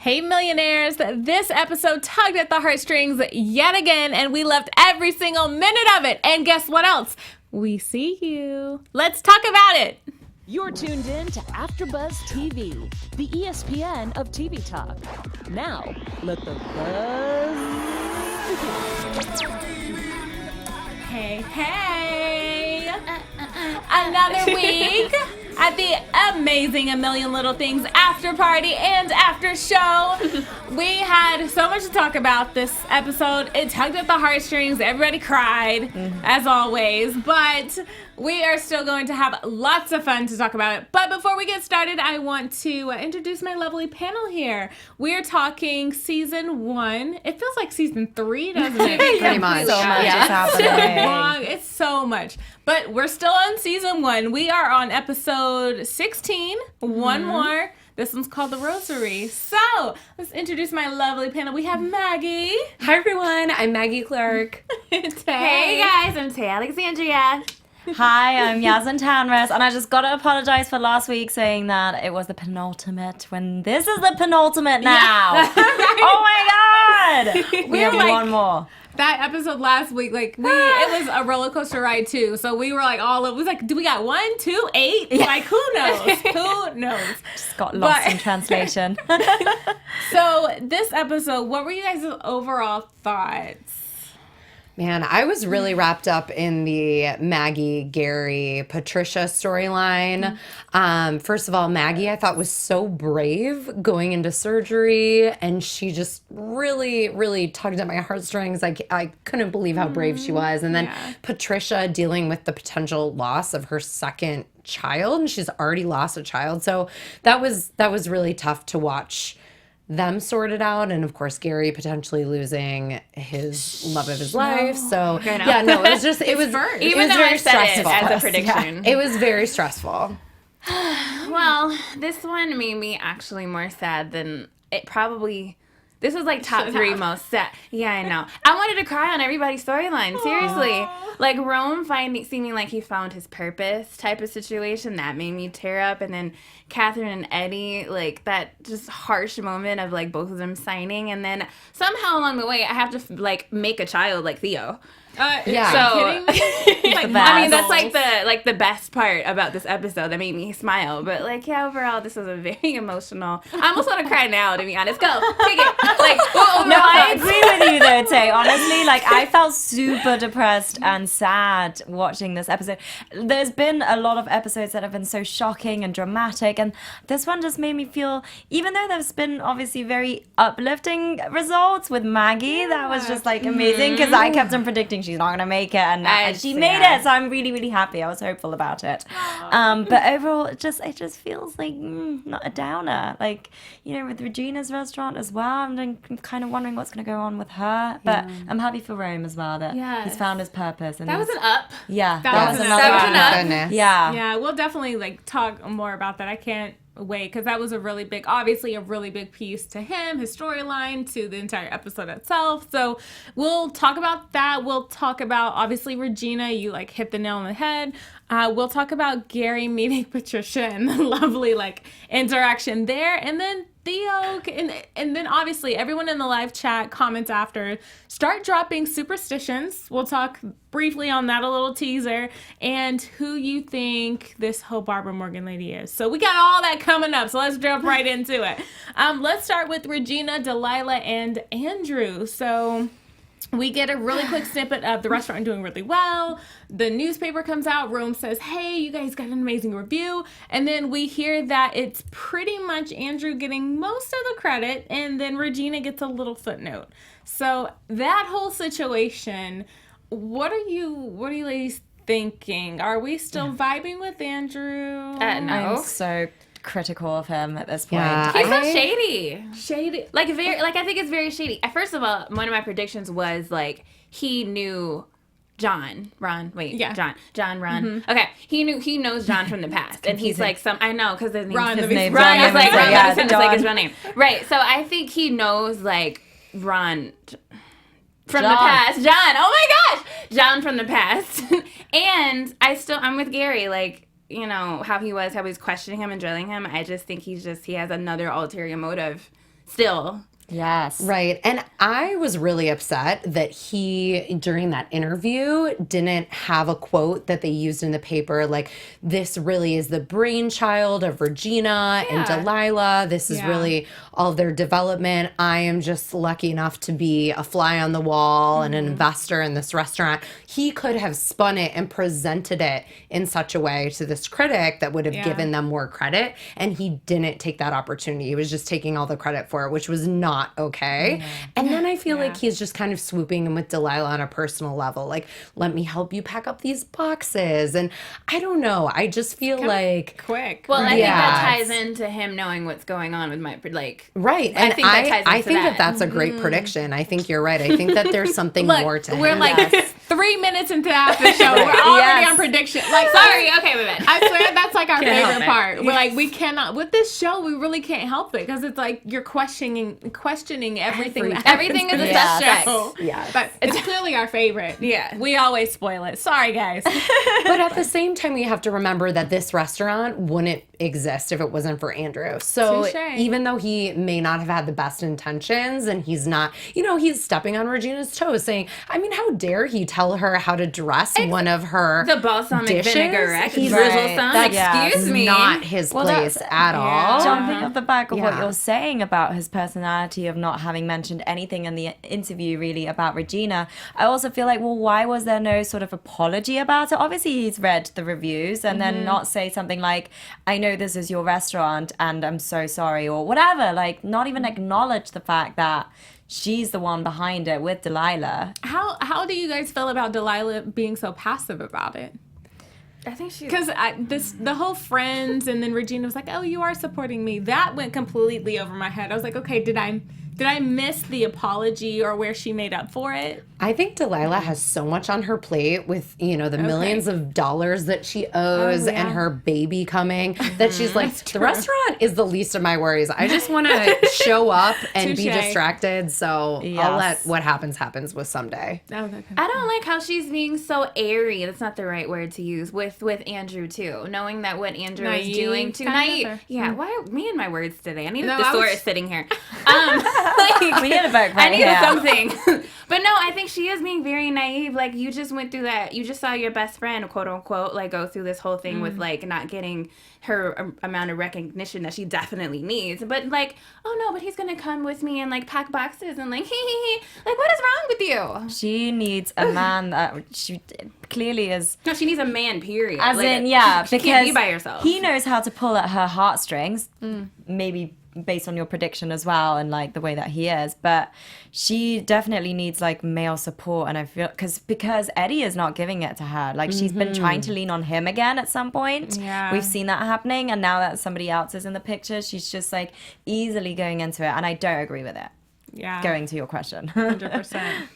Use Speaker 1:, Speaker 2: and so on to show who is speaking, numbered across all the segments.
Speaker 1: Hey millionaires, this episode tugged at the heartstrings yet again, and we loved every single minute of it. And guess what else? We see you. Let's talk about it.
Speaker 2: You're tuned in to AfterBuzz TV, the ESPN of TV talk. Now, let the buzz begin.
Speaker 1: Hey. Another week at the amazing A Million Little Things after party and after show. We had so much to talk about this episode. It tugged at the heartstrings. Everybody cried, as always. But we are still going to have lots of fun to talk about it. But before we get started, I want to introduce my lovely panel here. We're talking season 1. It feels like season 3, doesn't it?
Speaker 3: Pretty much.
Speaker 4: So much is happening.
Speaker 1: Long. It's so much. But we're still on season 1. We are on episode 16. One more. This one's called The Rosary. So, let's introduce my lovely panel. We have Maggie.
Speaker 4: Hi everyone, I'm Maggie Clark.
Speaker 1: Tay.
Speaker 5: Hey guys, I'm Tay Alexandria.
Speaker 4: Hi, I'm Yasmin Tanres, and I just gotta apologize for last week saying that it was the penultimate when this is the penultimate now.
Speaker 1: Right.
Speaker 4: Oh my god! We have
Speaker 1: like-
Speaker 4: one more.
Speaker 1: That episode last week, it was a roller coaster ride too. So we were like it was like, do we got 1, 2, 8? Like, who knows? Who knows?
Speaker 4: Just got lost in translation.
Speaker 1: So this episode, what were you guys' overall thoughts?
Speaker 3: Man, I was really wrapped up in the Maggie, Gary, Patricia storyline. First of all, Maggie I thought was so brave going into surgery, and she just really, really tugged at my heartstrings. I couldn't believe how brave she was. And then Patricia dealing with the potential loss of her second child, and she's already lost a child. So that was really tough to watch them sort it out, and of course Gary potentially losing his love of his life. So it was just it was very stressful.
Speaker 5: As a prediction.
Speaker 3: It was very stressful.
Speaker 5: Well, this one made me actually more sad than it probably. This was like top 3 most sad. Yeah, I know. I wanted to cry on everybody's storyline. Seriously. Like Rome seeming like he found his purpose type of situation, that made me tear up. And then Catherine and Eddie, like that just harsh moment of like both of them signing. And then somehow along the way, I have to like make a child like Theo.
Speaker 3: Yeah.
Speaker 5: So,
Speaker 1: Are you kidding me?
Speaker 5: I mean, that's like the best part about this episode that made me smile. But overall, this was a very emotional. I almost want to cry now, to be honest. Go, take it.
Speaker 4: No, I agree with you though, Tay. Honestly, I felt super depressed and sad watching this episode. There's been a lot of episodes that have been so shocking and dramatic, and this one just made me feel, even though there's been obviously very uplifting results with Maggie, that was just amazing, because I kept on predicting she's not gonna make it, and she made it. So I'm really, really happy. I was hopeful about it. But overall, it just feels like not a downer. With Regina's restaurant as well, I'm kind of wondering what's gonna go on with her. But I'm happy for Rome as well, that he's found his purpose. And
Speaker 5: That was an up.
Speaker 4: Yeah,
Speaker 1: That was
Speaker 4: another
Speaker 5: that was an
Speaker 4: up.
Speaker 5: up.
Speaker 3: Goodness.
Speaker 4: Yeah.
Speaker 1: Yeah, we'll definitely talk more about that. I can't wait, because that was obviously a really big piece to him, his storyline, to the entire episode itself. So we'll talk about that. We'll talk about, obviously, Regina. You hit the nail on the head. We'll talk about Gary meeting Patricia and the lovely interaction there, and then Theo, and then obviously everyone in the live chat, comments after, start dropping superstitions. We'll talk briefly on that, a little teaser, and who you think this whole Barbara Morgan lady is. So we got all that coming up, so let's jump right into it. Let's start with Regina, Delilah, and Andrew. So we get a really quick snippet of the restaurant doing really well. The newspaper comes out. Rome says, hey, you guys got an amazing review. And then we hear that it's pretty much Andrew getting most of the credit, and then Regina gets a little footnote. So that whole situation, what are you ladies thinking? Are we still vibing with Andrew?
Speaker 5: No.
Speaker 4: I'm so critical of him at this point.
Speaker 3: Yeah.
Speaker 5: He's so shady.
Speaker 1: Shady.
Speaker 5: I think it's very shady. First of all, one of my predictions was he knew John. Ron. Okay, he knows John from the past, and he's I know, because his name's
Speaker 4: His name's
Speaker 5: Ron.
Speaker 4: Ron.
Speaker 5: Ron is
Speaker 4: John.
Speaker 5: his real name, right? So I think he knows Ron from the
Speaker 4: John.
Speaker 5: past. John. Oh my gosh, John from the past. And I'm with Gary. How he was questioning him and drilling him. I just think he has another ulterior motive still.
Speaker 4: Yes.
Speaker 3: Right. And I was really upset that he, during that interview, didn't have a quote that they used in the paper like, this really is the brainchild of Regina and Delilah. This is really all of their development. I am just lucky enough to be a fly on the wall and an investor in this restaurant. He could have spun it and presented it in such a way to this critic that would have given them more credit. And he didn't take that opportunity. He was just taking all the credit for it, which was not okay. And then I feel like he's just kind of swooping in with Delilah on a personal level. Like, let me help you pack up these boxes. And I don't know. I just feel like
Speaker 1: quick.
Speaker 5: Well, I think that ties into him knowing what's going on with my, like...
Speaker 3: Right. And I think that that's a great prediction. I think you're right. I think that there's something more to him.
Speaker 1: We're like 3 minutes into after show. We're already on prediction. Like,
Speaker 5: sorry. Okay, wait a minute.
Speaker 1: I swear that's like our favorite part.
Speaker 5: Yes.
Speaker 1: We're like, we cannot, with this show, we really can't help it because it's like you're questioning everything.
Speaker 5: Everything is a suspect.
Speaker 3: Yes.
Speaker 1: But it's clearly our favorite.
Speaker 5: Yeah.
Speaker 1: We always spoil it. Sorry, guys.
Speaker 3: But at the same time, we have to remember that this restaurant wouldn't exist if it wasn't for Andrew. So
Speaker 1: Touché.
Speaker 3: even though he may not have had the best intentions and he's not, he's stepping on Regina's toes saying, I mean, how dare he tell her how to dress one of her
Speaker 5: The balsamic
Speaker 3: dishes?
Speaker 5: vinaigrette.
Speaker 3: He's
Speaker 5: Drizzle some.
Speaker 4: That's
Speaker 5: Excuse me.
Speaker 3: not his place at all.
Speaker 4: Jumping off the back of what
Speaker 3: Yeah.
Speaker 4: you're saying about his personality of not having mentioned anything in the interview really about Regina, I also feel like, well, why was there no sort of apology about it? Obviously, he's read the reviews and then not say something like, I know this is your restaurant and I'm so sorry or whatever. Like, not even acknowledge the fact that she's the one behind it with Delilah.
Speaker 1: How do you guys feel about Delilah being so passive about it?
Speaker 5: I think she...
Speaker 1: Because the whole friends and then Regina was like, oh, you are supporting me. That went completely over my head. I was like, okay, did I miss the apology or where she made up for it?
Speaker 3: I think Delilah has so much on her plate with, the millions of dollars that she owes and her baby coming that she's like, the restaurant is the least of my worries. I just want to show up and be
Speaker 1: Touché.
Speaker 3: distracted. So I'll let what happens with someday.
Speaker 1: Okay.
Speaker 5: I don't like how she's being so airy. That's not the right word to use with Andrew too. Knowing that what Andrew is
Speaker 1: Naive,
Speaker 5: doing
Speaker 1: kind
Speaker 5: tonight.
Speaker 1: of, or-
Speaker 5: Yeah, why are me and my words today? I need a
Speaker 1: No, I
Speaker 5: thesaurus
Speaker 1: was-
Speaker 5: sitting here. Like,
Speaker 4: We need a book
Speaker 5: I
Speaker 4: right
Speaker 5: need
Speaker 4: here.
Speaker 5: something. But no, I think she is being very naive. Like, you just went through that. You just saw your best friend, quote unquote, like go through this whole thing with like not getting her amount of recognition that she definitely needs. But like, oh no, but he's gonna come with me and like pack boxes and like, like what is wrong with you?
Speaker 4: She needs a man that she clearly is.
Speaker 5: No, she needs a man, period.
Speaker 4: As
Speaker 5: Like,
Speaker 4: in, yeah,
Speaker 5: she
Speaker 4: because
Speaker 5: can't be by herself.
Speaker 4: he knows how to pull at her heartstrings, maybe based on your prediction as well, and like the way that he is. But she definitely needs like male support, and I feel because Eddie is not giving it to her. Like she's been trying to lean on him again at some point.
Speaker 1: Yeah.
Speaker 4: We've seen that happening, and now that somebody else is in the picture, she's just like easily going into it, and I don't agree with it.
Speaker 1: Yeah.
Speaker 4: Going to your question.
Speaker 1: 100%.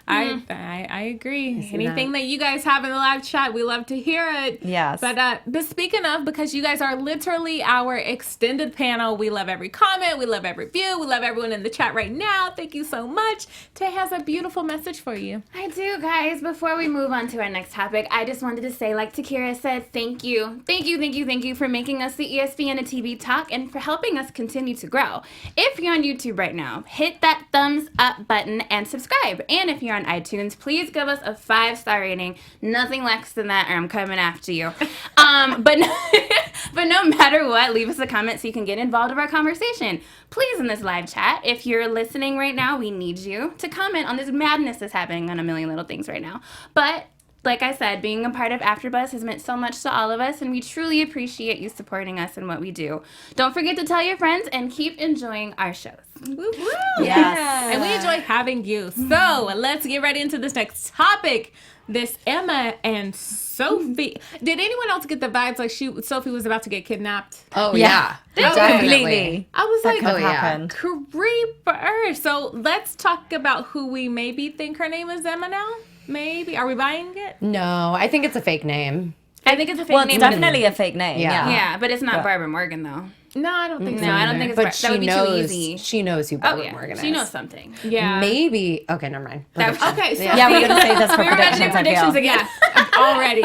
Speaker 1: I agree. Anything that you guys have in the live chat, we love to hear it.
Speaker 4: Yes.
Speaker 1: But speaking of, because you guys are literally our extended panel, we love every comment, we love every view, we love everyone in the chat right now. Thank you so much. Tay has a beautiful message for you.
Speaker 5: I do, guys. Before we move on to our next topic, I just wanted to say, like Takira said, thank you. Thank you for making us the ESPN of TV Talk and for helping us continue to grow. If you're on YouTube right now, hit that thumbs up button and subscribe. And if you're on iTunes, please give us a 5-star rating. Nothing less than that, or I'm coming after you. But no matter what, leave us a comment so you can get involved in our conversation. Please, in this live chat, if you're listening right now, we need you to comment on this madness that's happening on A Million Little Things right now. But like I said, being a part of AfterBuzz has meant so much to all of us, and we truly appreciate you supporting us in what we do. Don't forget to tell your friends and keep enjoying our shows.
Speaker 1: Woo woo.
Speaker 4: Yes.
Speaker 1: And we enjoy having you. So let's get right into this next topic. This Emma and Sophie. Did anyone else get the vibes like Sophie was about to get kidnapped?
Speaker 3: Oh, yeah.
Speaker 4: Completely.
Speaker 1: I was like,
Speaker 4: Could
Speaker 3: yeah.
Speaker 4: happen.
Speaker 1: creeper. So let's talk about who we maybe think her name is Emma now. Maybe. Are we buying it?
Speaker 3: No, I think it's a fake name.
Speaker 5: I think it's a fake
Speaker 4: Well,
Speaker 5: name.
Speaker 4: it's definitely a fake name.
Speaker 3: Yeah.
Speaker 4: Yeah.
Speaker 5: Yeah, but it's not Barbara Morgan, though.
Speaker 1: No, I don't think so.
Speaker 5: No, I don't think it's
Speaker 3: But
Speaker 5: that
Speaker 3: she
Speaker 5: would be
Speaker 3: knows.
Speaker 5: too easy.
Speaker 3: She knows who
Speaker 5: Oh
Speaker 3: Barbara
Speaker 5: yeah,
Speaker 3: Morgan is.
Speaker 5: she knows something.
Speaker 1: Yeah.
Speaker 3: Maybe. Okay, never mind.
Speaker 1: Okay, so
Speaker 4: Yeah, we're gonna say this for
Speaker 5: We were
Speaker 4: predictions.
Speaker 5: mentioning
Speaker 4: I feel.
Speaker 5: predictions again.
Speaker 1: already.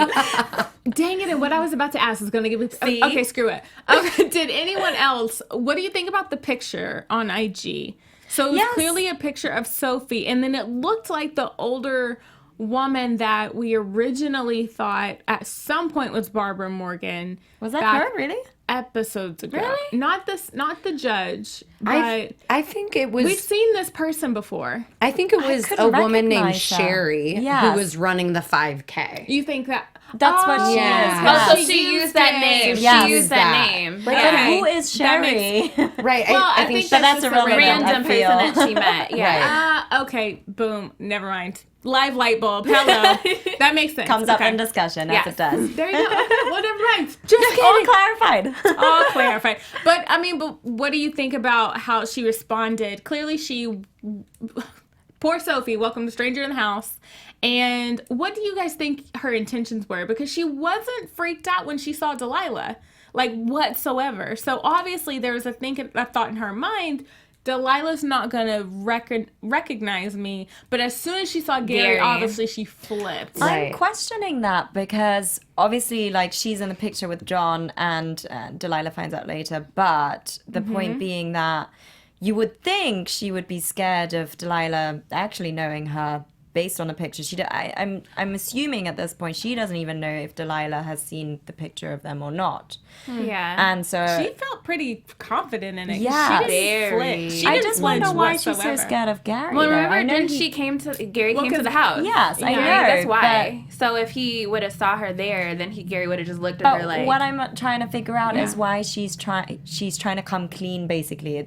Speaker 1: Dang it, and what I was about to ask is going to give me...
Speaker 5: See?
Speaker 1: Okay, screw it. Okay, did anyone else... What do you think about the picture on IG? So it was clearly a picture of Sophie, and then it looked like the older woman that we originally thought at some point was Barbara Morgan.
Speaker 4: Was that
Speaker 1: back
Speaker 4: her, really?
Speaker 1: Episodes ago.
Speaker 4: Really?
Speaker 1: Not the judge, but...
Speaker 3: I think it was.
Speaker 1: We've seen this person before.
Speaker 3: I think it was
Speaker 4: couldn't
Speaker 3: a woman named
Speaker 4: recognize her.
Speaker 3: Sherry who
Speaker 4: Yes.
Speaker 3: was running the 5K.
Speaker 1: You think that...
Speaker 4: That's what she
Speaker 3: yeah.
Speaker 4: is.
Speaker 5: Oh,
Speaker 4: Yeah.
Speaker 5: so she used that name.
Speaker 4: Yes.
Speaker 5: She used that name.
Speaker 3: Like,
Speaker 4: But
Speaker 1: Okay.
Speaker 4: who is
Speaker 1: That
Speaker 4: Sherry?
Speaker 3: Right.
Speaker 1: Well, I
Speaker 3: I think
Speaker 1: think
Speaker 3: she-
Speaker 4: that's
Speaker 1: just a
Speaker 4: irrelevant.
Speaker 5: Random
Speaker 4: I feel.
Speaker 5: person that she met. Yeah.
Speaker 1: Okay, boom. Never mind. Live light bulb. Hello. That makes sense.
Speaker 4: Comes up
Speaker 1: Okay.
Speaker 4: in discussion
Speaker 5: Yes.
Speaker 4: as it does.
Speaker 1: There you go. Okay, well, never mind. Just
Speaker 4: All
Speaker 1: kidding.
Speaker 4: clarified.
Speaker 1: All clarified. But I mean, but what do you think about how she responded? Clearly, poor Sophie, welcomed a stranger in the house. And what do you guys think her intentions were? Because she wasn't freaked out when she saw Delilah, like whatsoever. So obviously, there was a thought in her mind. Delilah's not gonna recognize me, but as soon as she saw Gary,
Speaker 5: Gary.
Speaker 1: obviously she flipped.
Speaker 3: Right.
Speaker 4: I'm questioning that because obviously, like, she's in the picture with John and Delilah finds out later. But the point being that you would think she would be scared of Delilah actually knowing her based on the picture. I'm assuming at this point she doesn't even know if Delilah has seen the picture of them or not.
Speaker 5: Yeah.
Speaker 4: And so
Speaker 1: She felt pretty confident in it.
Speaker 4: Yeah.
Speaker 1: She didn't
Speaker 5: Very.
Speaker 1: flinch. She
Speaker 4: I
Speaker 1: didn't
Speaker 4: just wonder
Speaker 1: flinch
Speaker 4: why she's so
Speaker 1: whatsoever.
Speaker 4: scared of Gary.
Speaker 5: Well,
Speaker 4: though.
Speaker 5: remember,
Speaker 4: I know
Speaker 5: didn't
Speaker 4: he-
Speaker 5: Gary came to the house?
Speaker 4: Yes, I know.
Speaker 5: That's why. So if he would have saw her there, then Gary would have just looked at her
Speaker 4: But
Speaker 5: like.
Speaker 4: what I'm trying to figure out is why she's trying to come clean. Basically,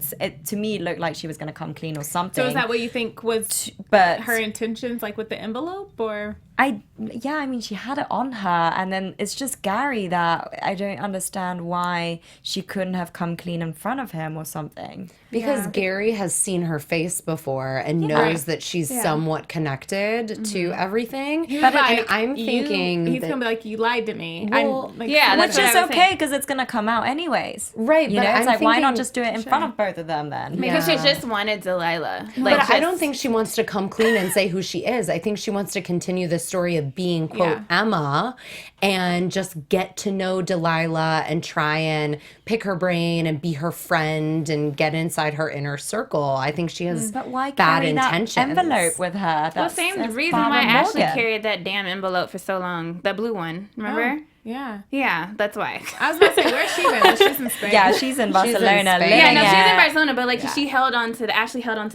Speaker 4: to me it looked like she was going to come clean or something.
Speaker 1: So is that what you think was
Speaker 4: But
Speaker 1: her intentions, like with the envelope, or?
Speaker 4: I mean, she had it on her, and then it's just Gary that I don't understand why she couldn't have come clean in front of him or something.
Speaker 3: Because Gary has seen her face before and knows that she's somewhat connected to everything.
Speaker 1: But
Speaker 3: and I'm thinking
Speaker 1: he's
Speaker 3: that,
Speaker 1: gonna be like, "You lied to me."
Speaker 3: Well,
Speaker 5: yeah, that's
Speaker 4: Which
Speaker 5: what
Speaker 4: is
Speaker 5: I was
Speaker 4: okay
Speaker 5: saying.
Speaker 4: because it's gonna come out anyways,
Speaker 3: right,
Speaker 4: You
Speaker 3: but
Speaker 4: know, it's
Speaker 3: I'm
Speaker 4: like why not
Speaker 3: thinking-
Speaker 4: just do it in front of both of them then?
Speaker 5: Because she just wanted Delilah.
Speaker 3: But I don't think she wants to come clean and say who she is. I think she wants to continue the story of being, quote, Emma, and just get to know Delilah and try and pick her brain and be her friend and get inside her inner circle. I think she has
Speaker 4: But why
Speaker 3: bad
Speaker 4: carry that
Speaker 3: intentions.
Speaker 4: envelope with her?
Speaker 5: Well, same reason why Ashley carried that damn envelope for so long. That blue one, remember?
Speaker 1: Yeah.
Speaker 5: Yeah, that's why.
Speaker 1: I was about to say, where's she been? She's in Spain.
Speaker 4: Yeah, she's in Barcelona.
Speaker 3: Spain.
Speaker 4: living
Speaker 5: Yeah, no, she's in
Speaker 4: it.
Speaker 5: Barcelona, but like Ashley held on to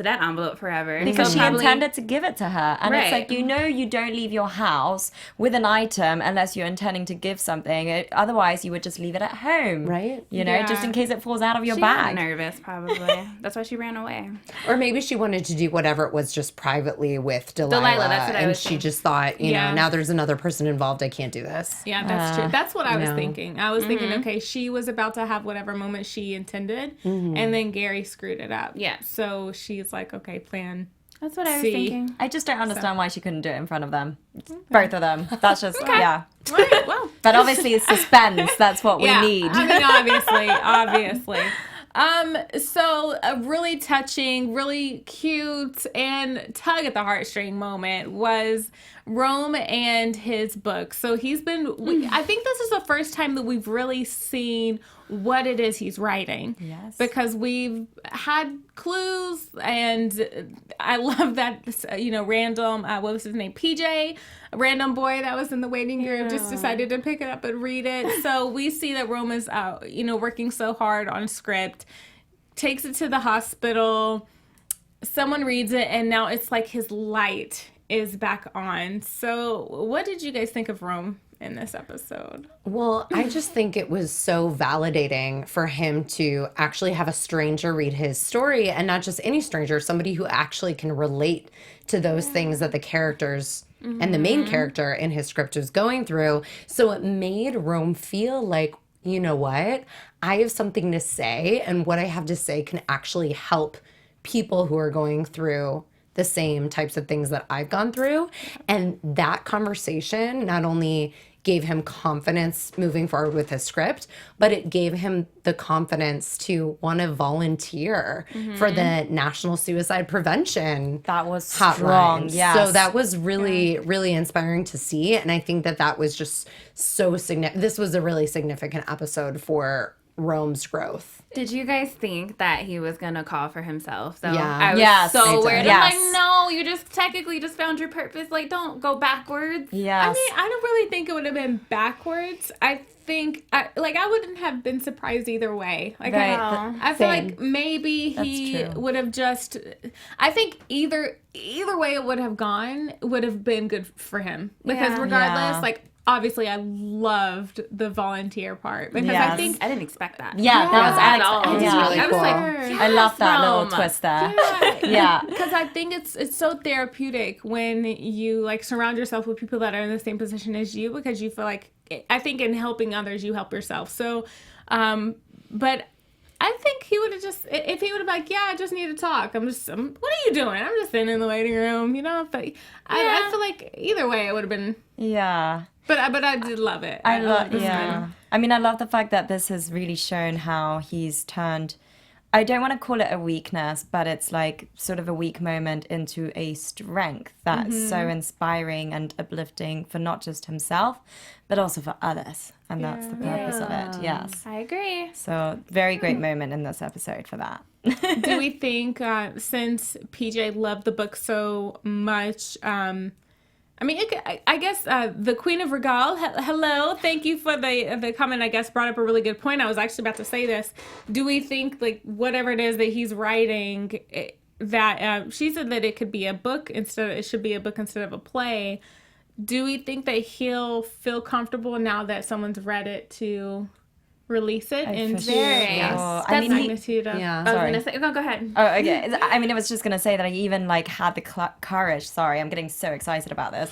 Speaker 5: that envelope forever.
Speaker 4: Because
Speaker 5: So
Speaker 4: she
Speaker 5: probably-
Speaker 4: intended to give it to her. And it's
Speaker 5: Right.
Speaker 4: like, you don't leave your house with an item unless you're intending to give something. Otherwise, you would just leave it at home.
Speaker 3: Right.
Speaker 4: You know, just
Speaker 1: Yeah.
Speaker 4: in case it falls out of your
Speaker 5: She
Speaker 4: bag.
Speaker 5: was nervous, probably. That's why she ran away.
Speaker 3: Or maybe she wanted to do whatever it was just privately with Delilah.
Speaker 5: That's what I
Speaker 3: and
Speaker 5: was
Speaker 3: she
Speaker 5: thinking.
Speaker 3: just thought, you
Speaker 1: Yeah.
Speaker 3: know, now there's another person involved. I can't do this.
Speaker 1: Yeah, that's true. That's what I was
Speaker 3: no.
Speaker 1: thinking. I was thinking, okay, she was about to have whatever moment she intended, and then Gary screwed it up.
Speaker 5: Yeah.
Speaker 1: So she's like, okay, plan.
Speaker 5: That's what I was
Speaker 1: See.
Speaker 5: thinking.
Speaker 4: I just don't understand why she couldn't do it in front of them. Both of them. That's just, yeah.
Speaker 1: Right, well.
Speaker 4: But obviously, it's suspense. That's what we
Speaker 1: Yeah,
Speaker 4: need.
Speaker 1: I mean, obviously. So a really touching, really cute, and tug at the heartstring moment was Rome and his book. So he's been, I think this is the first time that we've really seen what it is he's writing.
Speaker 4: Yes.
Speaker 1: Because we've had clues, and I love that, random, what was his name? PJ, a random boy that was in the waiting room, just decided to pick it up and read it. So we see that Rome is, working so hard on script, takes it to the hospital, someone reads it, and now it's like his light is back on. So what did you guys think of Rome in this episode?
Speaker 3: Well, I just think it was so validating for him to actually have a stranger read his story, and not just any stranger, somebody who actually can relate to those things that the characters and the main character in his script was going through. So it made Rome feel like, you know what? I have something to say, and what I have to say can actually help people who are going through the same types of things that I've gone through. And that conversation not only gave him confidence moving forward with his script, but it gave him the confidence to want to volunteer for the National Suicide Prevention.
Speaker 4: That was
Speaker 3: hotline.
Speaker 4: strong. Yes.
Speaker 3: So that was really, really inspiring to see. And I think that was just so significant. This was a really significant episode for Rome's growth.
Speaker 5: Did you guys think that he was gonna call for himself? Though?
Speaker 3: Yeah.
Speaker 5: I was
Speaker 4: Yes, I
Speaker 5: so
Speaker 4: did.
Speaker 5: weird.
Speaker 4: Yes.
Speaker 5: I'm like, no, you just technically just found your purpose. Like, don't go backwards.
Speaker 4: Yes.
Speaker 1: I mean, I don't really think it would have been backwards. I think, I wouldn't have been surprised either way. Like,
Speaker 4: Right.
Speaker 1: I feel like maybe he
Speaker 4: true.
Speaker 1: would have just. I think either way it would have gone would have been good for him because
Speaker 5: Yeah.
Speaker 1: regardless,
Speaker 4: Yeah.
Speaker 1: like. Obviously, I loved the volunteer part because I
Speaker 4: Yes.
Speaker 1: think
Speaker 5: I didn't expect that.
Speaker 4: Yeah, that was
Speaker 5: at all.
Speaker 3: It's
Speaker 4: Yeah.
Speaker 3: really
Speaker 5: I was
Speaker 3: cool.
Speaker 5: like,
Speaker 4: I love that little
Speaker 5: Rome.
Speaker 4: twist there. Yeah.
Speaker 1: because I think it's so therapeutic when you like surround yourself with people that are in the same position as you because you feel like I think in helping others you help yourself. So, but I think he would have just if he would have like I just need to talk. What are you doing? I'm just sitting in the waiting room, you know. But I feel like either way it would have been.
Speaker 4: Yeah.
Speaker 1: But I did love it.
Speaker 4: I love,
Speaker 1: this
Speaker 4: yeah.
Speaker 1: one.
Speaker 4: I mean, I love the fact that this has really shown how he's turned, I don't want to call it a weakness, but it's like sort of a weak moment into a strength that's so inspiring and uplifting for not just himself, but also for others. And that's the purpose of it. Yes.
Speaker 5: I agree.
Speaker 4: So very great moment in this episode for that.
Speaker 1: Do we think since PJ loved the book so much? I mean, I guess the Queen of Regal. Hello, thank you for the comment. I guess brought up a really good point. I was actually about to say this. Do we think like whatever it is that he's writing, that she said that it could be a book it should be a book instead of a play. Do we think that he'll feel comfortable now that someone's read it to release it into
Speaker 4: Yes.
Speaker 1: I mean, magnitude of?
Speaker 3: Yeah.
Speaker 5: I was
Speaker 4: Sorry.
Speaker 5: gonna say, no, go ahead.
Speaker 4: Oh, okay. I mean, I was just going to say that I even like had the courage. Sorry, I'm getting so excited about this.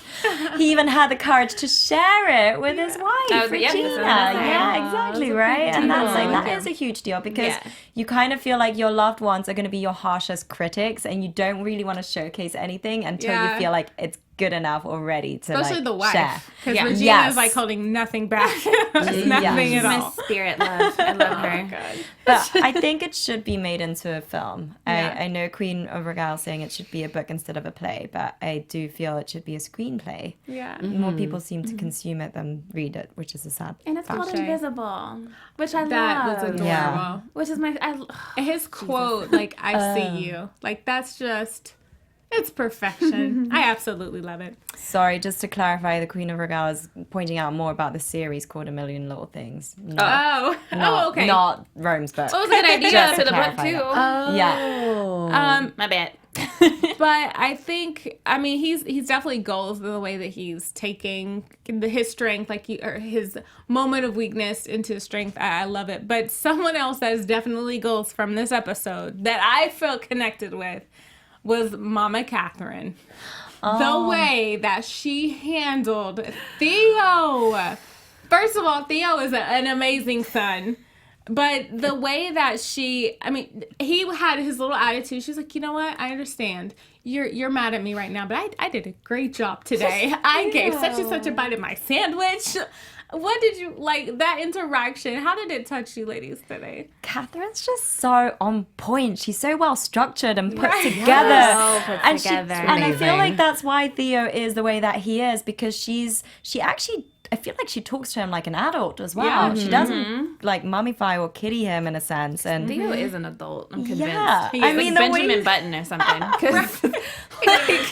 Speaker 4: He even had the courage to share it with his wife, Regina. Yeah, exactly, right? And that's like, that is a huge deal because you kind of feel like your loved ones are going to be your harshest critics and you don't really want to showcase anything until you feel like it's good enough already to
Speaker 1: Especially
Speaker 4: like
Speaker 1: the wife,
Speaker 4: share.
Speaker 1: because Regina
Speaker 4: Yes.
Speaker 1: is like holding nothing back, just nothing at
Speaker 5: My
Speaker 1: all.
Speaker 5: spirit love. I love her.
Speaker 4: But I think it should be made into a film.
Speaker 1: Yeah.
Speaker 4: I know Queen of Regal saying it should be a book instead of a play, but I do feel it should be a screenplay.
Speaker 1: Yeah.
Speaker 4: More people seem to consume it than read it, which is a sad
Speaker 5: And it's called
Speaker 1: Touche.
Speaker 5: Invisible, which I
Speaker 1: That
Speaker 5: love.
Speaker 1: was adorable.
Speaker 4: Yeah.
Speaker 5: Which is my.
Speaker 1: His quote, like, I see you. Like, that's just, it's perfection. I absolutely love it.
Speaker 4: Sorry, just to clarify, the Queen of Regal is pointing out more about the series called A Million Little Things.
Speaker 1: Okay.
Speaker 4: Not Rome's book.
Speaker 5: It was a good idea
Speaker 4: Just
Speaker 5: to
Speaker 4: to
Speaker 5: the book,
Speaker 4: clarify
Speaker 5: too.
Speaker 4: that. Yeah.
Speaker 5: My bad.
Speaker 1: But I think, I mean, he's definitely goals in the way that he's taking his strength, or his moment of weakness into strength. I love it. But someone else that is definitely goals from this episode that I felt connected with was Mama Catherine. The way that she handled Theo. First of all, Theo is an amazing son. But the way that he had his little attitude. She's like, you know what? I understand. You're mad at me right now, but I did a great job today. I gave such and such a bite of my sandwich. What did you like that interaction? How did it touch you ladies today?
Speaker 4: Catherine's just so on point. She's so well structured and put together.
Speaker 5: Well put
Speaker 4: and
Speaker 5: together.
Speaker 4: And I feel
Speaker 3: Amazing.
Speaker 4: like that's why Theo is the way that he is, because she actually, I feel like she talks to him like an adult as well.
Speaker 1: Yeah.
Speaker 4: She doesn't like mummify or kitty him in a sense. And
Speaker 5: Theo is an adult. I'm convinced.
Speaker 4: yeah,
Speaker 1: He
Speaker 4: I
Speaker 1: is.
Speaker 4: mean
Speaker 5: Like
Speaker 4: the way
Speaker 5: Benjamin Button or something. 'Cause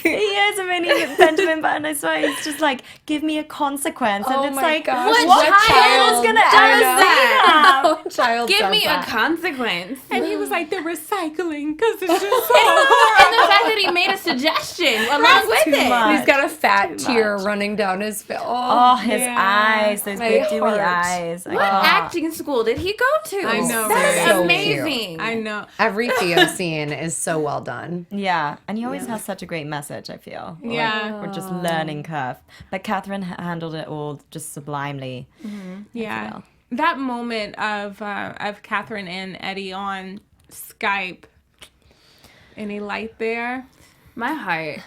Speaker 4: he is a mini Benjamin Button. I swear, he's just like, give me a consequence, and
Speaker 3: Oh
Speaker 4: it's
Speaker 3: my
Speaker 4: like,
Speaker 3: gosh,
Speaker 4: what
Speaker 3: what
Speaker 4: child is gonna
Speaker 3: child
Speaker 4: ever say that?
Speaker 3: What child
Speaker 5: give
Speaker 3: does
Speaker 5: me
Speaker 3: that?
Speaker 5: a consequence.
Speaker 1: And he was like, the recycling, because it's just so
Speaker 5: And the fact that he made a suggestion along with
Speaker 4: too
Speaker 5: it.
Speaker 4: much.
Speaker 3: He's got a fat tear running down his face.
Speaker 4: Oh, his
Speaker 1: Yeah.
Speaker 4: eyes, those
Speaker 3: My
Speaker 4: big dewy
Speaker 3: heart.
Speaker 4: eyes.
Speaker 5: What acting school did he go to?
Speaker 1: I know,
Speaker 5: That
Speaker 1: right?
Speaker 5: is
Speaker 3: So
Speaker 5: amazing.
Speaker 1: I know.
Speaker 3: Every Theo scene is so well done.
Speaker 4: Yeah, and he always has such a great message, I feel. Like,
Speaker 1: Yeah.
Speaker 4: we're just learning curve. But Catherine handled it all just sublimely.
Speaker 1: Yeah.
Speaker 4: feel.
Speaker 1: That moment of Catherine and Eddie on Skype. Any light there?
Speaker 5: My heart.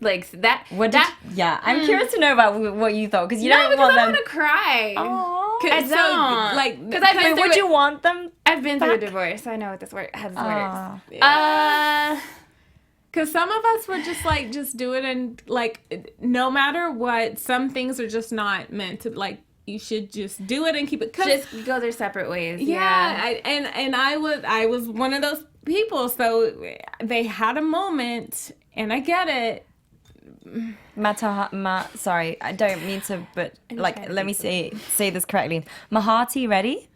Speaker 5: Like that.
Speaker 4: I'm curious to know about what you thought because you
Speaker 5: No,
Speaker 4: don't
Speaker 5: because
Speaker 4: want
Speaker 5: I
Speaker 4: them.
Speaker 5: want to cry.
Speaker 4: Aw.
Speaker 5: I
Speaker 1: So,
Speaker 5: don't.
Speaker 1: like,
Speaker 5: Because I've been through
Speaker 4: Would
Speaker 5: it.
Speaker 4: you want them?
Speaker 5: I've been through a divorce. I know what this word has words.
Speaker 1: Because some of us would just do it, and like no matter what, some things are just not meant to, like, you should just do it and keep it.
Speaker 5: Just go their separate ways.
Speaker 1: Yeah. I was one of those people. So they had a moment, and I get it.
Speaker 4: Sorry, I don't mean to, but like, let me say this correctly. Mahati Reddy,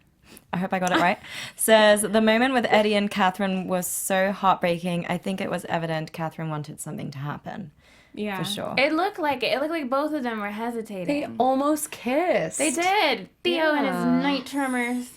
Speaker 4: I hope I got it right, says, the moment with Eddie and Catherine was so heartbreaking. I think it was evident Catherine wanted something to happen.
Speaker 1: Yeah.
Speaker 4: For sure.
Speaker 5: It looked like it. It looked like both of them were hesitating.
Speaker 3: They almost kissed.
Speaker 5: They did. Theo and his night tremors.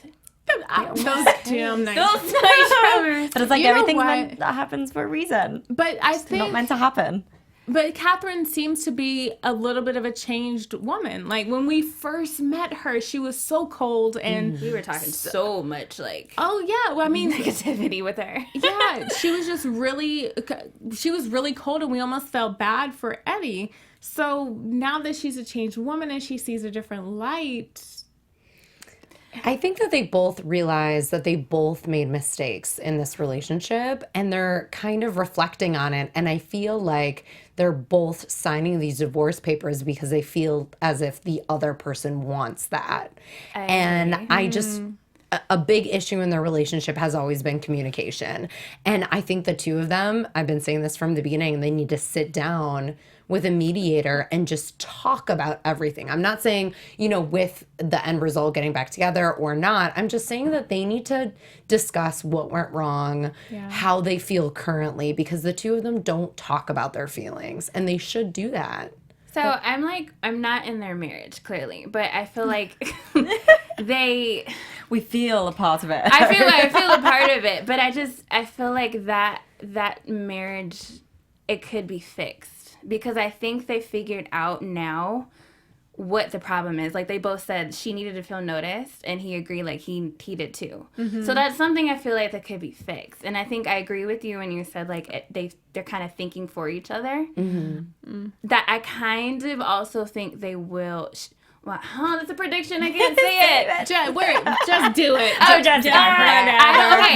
Speaker 1: Those damn nights.
Speaker 5: Those night tremors.
Speaker 4: But it's like
Speaker 1: You know
Speaker 4: everything
Speaker 1: what?
Speaker 4: that happens for a reason.
Speaker 1: But I
Speaker 4: It's not
Speaker 1: think,
Speaker 4: meant to happen.
Speaker 1: but Catherine seems to be a little bit of a changed woman. Like when we first met her, she was so cold and
Speaker 5: We were talking so much like
Speaker 1: oh yeah, well I mean
Speaker 5: negativity with her.
Speaker 1: yeah, she was really cold, and we almost felt bad for Eddie. So now that she's a changed woman and she sees a different light.
Speaker 3: I think that they both realize that they both made mistakes in this relationship, and they're kind of reflecting on it. And I feel like they're both signing these divorce papers because they feel as if the other person wants that. I just, a big issue in their relationship has always been communication. And I think the two of them, I've been saying this from the beginning, they need to sit down with a mediator and just talk about everything. I'm not saying, with the end result getting back together or not. I'm just saying that they need to discuss what went wrong, how they feel currently, because the two of them don't talk about their feelings, and they should do that.
Speaker 5: So I'm not in their marriage, clearly, but I feel like
Speaker 4: We feel a part of it.
Speaker 5: I feel a part of it, but I feel like that marriage, it could be fixed. Because I think they figured out now what the problem is. Like, they both said she needed to feel noticed, and he agreed, like, he did too. Mm-hmm. So that's something I feel like that could be fixed. And I think I agree with you when you said, like, they're kind of thinking for each other. Mm-hmm. That I kind of also think they will... Well, that's a prediction. I can't say it.
Speaker 1: Just do it.
Speaker 5: Okay,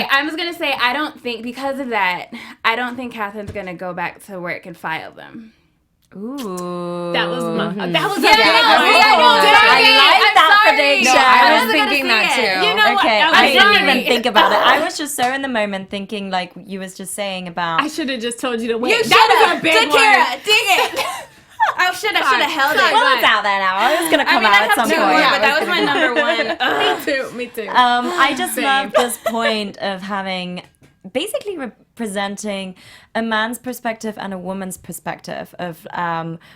Speaker 5: I was going to say, I don't think, because of that, I don't think Catherine's going to go back to work and file them.
Speaker 4: Ooh.
Speaker 1: That was a big one.
Speaker 4: I like that prediction.
Speaker 3: No, I was thinking that too.
Speaker 1: You know
Speaker 4: Okay,
Speaker 1: what?
Speaker 4: I didn't even think about it. I was just so in the moment thinking, like you was just saying about...
Speaker 1: I should have just told you to wait.
Speaker 5: That was a big
Speaker 1: Takira,
Speaker 5: one. Dig it. I should have held it.
Speaker 4: Well, it's out there now. I was going to come out at some point.
Speaker 5: But that was my number one.
Speaker 1: Me too.
Speaker 4: I just love this point of having basically representing a man's perspective and a woman's perspective of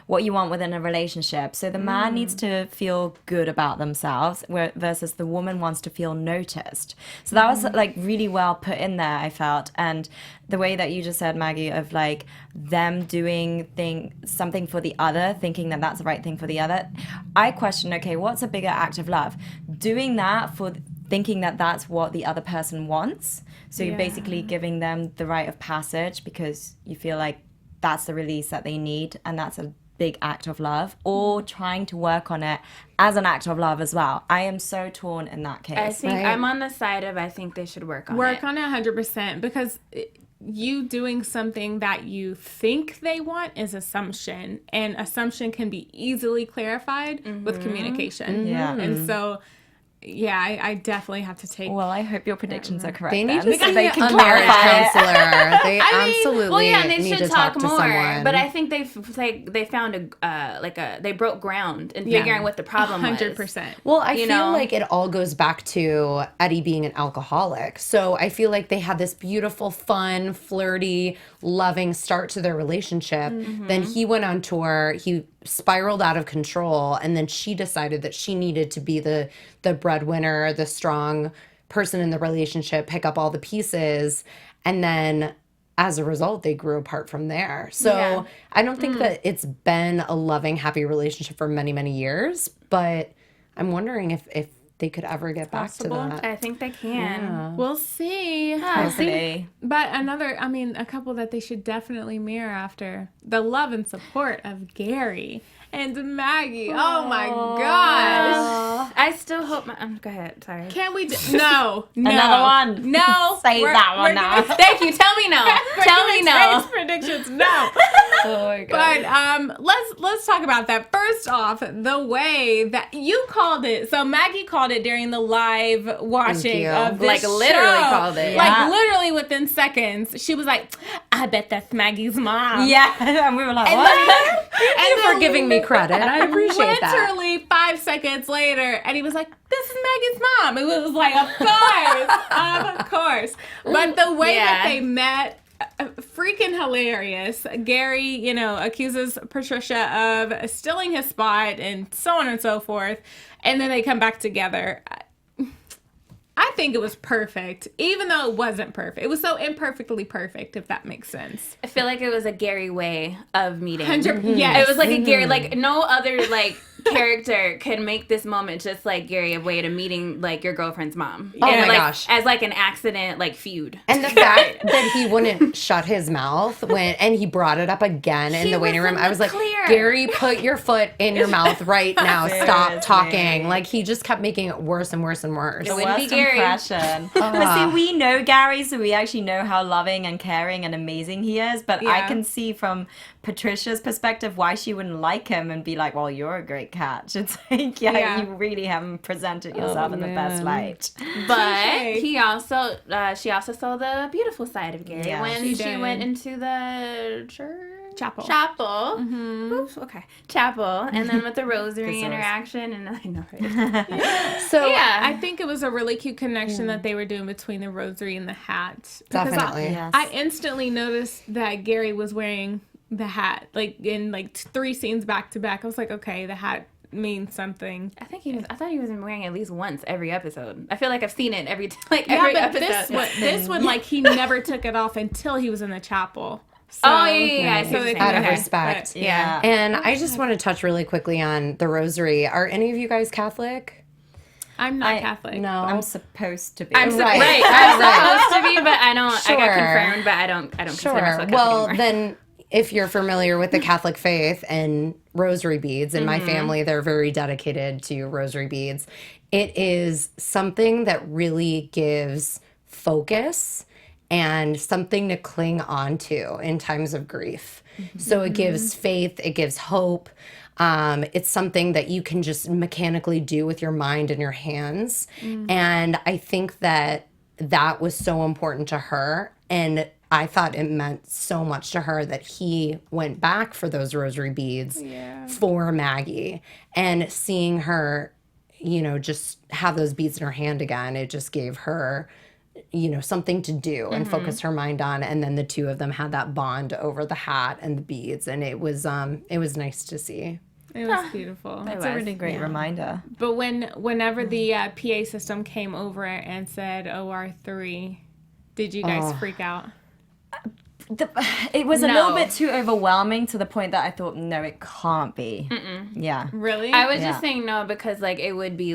Speaker 4: what you want within a relationship. So the man needs to feel good about themselves versus the woman wants to feel noticed. So that was like really well put in there, I felt. And the way that you just said, Maggie, of like them doing something for the other, thinking that that's the right thing for the other. I question, okay, what's a bigger act of love? Doing that for thinking that that's what the other person wants. So you're basically giving them the rite of passage because you feel like that's the release that they need, and that's a big act of love, or trying to work on it as an act of love as well. I am so torn in that case.
Speaker 5: I think I'm on the side of I think they should work on it.
Speaker 1: Work on it 100%, because you doing something that you think they want is assumption, and assumption can be easily clarified with communication.
Speaker 4: Yeah.
Speaker 1: And so... Yeah, I definitely have to take...
Speaker 4: Well, I hope your predictions are correct.
Speaker 3: They need
Speaker 4: then,
Speaker 3: to
Speaker 4: so
Speaker 3: see
Speaker 4: they
Speaker 3: a
Speaker 4: can
Speaker 3: marriage
Speaker 4: clarify it.
Speaker 3: counselor. They absolutely
Speaker 5: well, yeah, and they
Speaker 3: need
Speaker 5: should
Speaker 3: to talk to
Speaker 5: more.
Speaker 3: someone.
Speaker 5: But I think they found they broke ground in figuring what the problem was.
Speaker 1: 100%.
Speaker 3: Well, I feel like it all goes back to Eddie being an alcoholic. So I feel like they had this beautiful, fun, flirty, loving start to their relationship. Then he went on tour. He spiraled out of control, and then she decided that she needed to be the breadwinner, the strong person in the relationship, pick up all the pieces, and then as a result they grew apart from there. So I don't think that it's been a loving, happy relationship for many, many years, but I'm wondering if they could ever get back to
Speaker 1: Possible.
Speaker 3: that.
Speaker 5: I think they can.
Speaker 1: We'll see.
Speaker 4: Hopefully.
Speaker 1: But a couple that they should definitely mirror after the love and support of Gary and Maggie. Oh my gosh.
Speaker 5: I still hope go ahead. Sorry.
Speaker 1: Can we no.
Speaker 4: Another one.
Speaker 1: No.
Speaker 4: Say that one now.
Speaker 5: Thank you. Tell me no. Tell me no.
Speaker 1: Race predictions. No.
Speaker 4: Oh my God.
Speaker 1: But let's talk about that. First off, the way that you called it. So Maggie called it during the live watching
Speaker 3: you.
Speaker 1: of this
Speaker 5: Like, literally
Speaker 1: show.
Speaker 5: called it.
Speaker 1: Like
Speaker 4: Yeah.
Speaker 1: literally within seconds, she was like, "I bet that's Maggie's mom."
Speaker 4: Yeah, and we were like,
Speaker 1: And
Speaker 4: what?
Speaker 3: Thank you for giving me credit. I appreciate that.
Speaker 1: Literally 5 seconds later, and he was like, "This is Maggie's mom." It was like, of course. But the way that they met, freaking hilarious. Gary, accuses Patricia of stealing his spot and so on and so forth. And then they come back together. I think it was perfect, even though it wasn't perfect. It was so imperfectly perfect, if that makes sense.
Speaker 5: I feel like it was a Gary way of meeting.
Speaker 1: Yes.
Speaker 5: It was like a Gary, like no other character could make this moment just like Gary, a way to meeting like your girlfriend's mom.
Speaker 3: Oh my
Speaker 5: like,
Speaker 3: gosh.
Speaker 5: As like an accident, feud.
Speaker 3: And the fact that he wouldn't shut his mouth and he brought it up again in the waiting room. I was like,
Speaker 5: clear.
Speaker 3: Gary, put your foot in your mouth right now. Stop
Speaker 4: Seriously.
Speaker 3: talking. Like, he just kept making it worse and worse and worse.
Speaker 5: It wouldn't be Gary.
Speaker 4: Impression. But see, we know Gary, so we actually know how loving and caring and amazing he is. But I
Speaker 1: Yeah.
Speaker 4: can see from Patricia's perspective why she wouldn't like him and be like, well, you're a great catch. It's like,
Speaker 1: Yeah.
Speaker 4: you really haven't presented yourself in the best light.
Speaker 5: But she also saw the beautiful side of Gary
Speaker 4: Yeah.
Speaker 5: when
Speaker 1: She
Speaker 5: she
Speaker 1: did.
Speaker 5: went into the church.
Speaker 1: Chapel.
Speaker 5: Oops, okay. Chapel. And then with the rosary
Speaker 4: Good
Speaker 5: interaction. And I know, right?
Speaker 3: So,
Speaker 5: Yeah.
Speaker 1: I think it was a really cute connection that they were doing between the rosary and the hat. Because
Speaker 3: Definitely.
Speaker 4: Yes.
Speaker 1: I instantly noticed that Gary was wearing the hat, in 3 scenes back to back. I was like, okay, the hat means something.
Speaker 5: I thought he was wearing it at least once every episode. I feel like I've seen it every
Speaker 1: Yeah,
Speaker 5: every
Speaker 1: but
Speaker 5: episode.
Speaker 1: this one, he never took it off until he was in the chapel. So,
Speaker 5: Oh, yeah. I see
Speaker 1: So
Speaker 5: what
Speaker 1: they
Speaker 5: you're
Speaker 3: out
Speaker 5: saying.
Speaker 3: of
Speaker 1: okay,
Speaker 3: respect.
Speaker 1: but-
Speaker 5: Yeah.
Speaker 3: And I just want to touch really quickly on the rosary. Are any of you guys Catholic?
Speaker 1: I'm not Catholic.
Speaker 3: No.
Speaker 4: I'm supposed to be.
Speaker 5: I'm
Speaker 3: Right.
Speaker 5: right. I'm supposed to be, but I don't. I got
Speaker 3: Sure.
Speaker 5: confirmed, but I don't consider myself Catholic
Speaker 3: Well,
Speaker 5: anymore.
Speaker 3: then, if you're familiar with the Catholic faith and rosary beads, in my family, they're very dedicated to rosary beads. It is something that really gives focus and something to cling on to in times of grief. So it gives faith, it gives hope. It's something that you can just mechanically do with your mind and your hands. And I think that was so important to her. And I thought it meant so much to her that he went back for those rosary beads for Maggie. And seeing her, just have those beads in her hand again, it just gave her, something to do and focus her mind on. And then the two of them had that bond over the hat and the beads. And it was nice to see.
Speaker 1: It was beautiful.
Speaker 4: That's a really great reminder.
Speaker 1: But whenever the PA system came over and said OR3, did you guys freak out?
Speaker 4: It was a
Speaker 5: No.
Speaker 4: little bit too overwhelming to the point that I thought, no, it can't be. Yeah.
Speaker 1: Really?
Speaker 5: I was
Speaker 4: Yeah.
Speaker 5: just saying no because it would be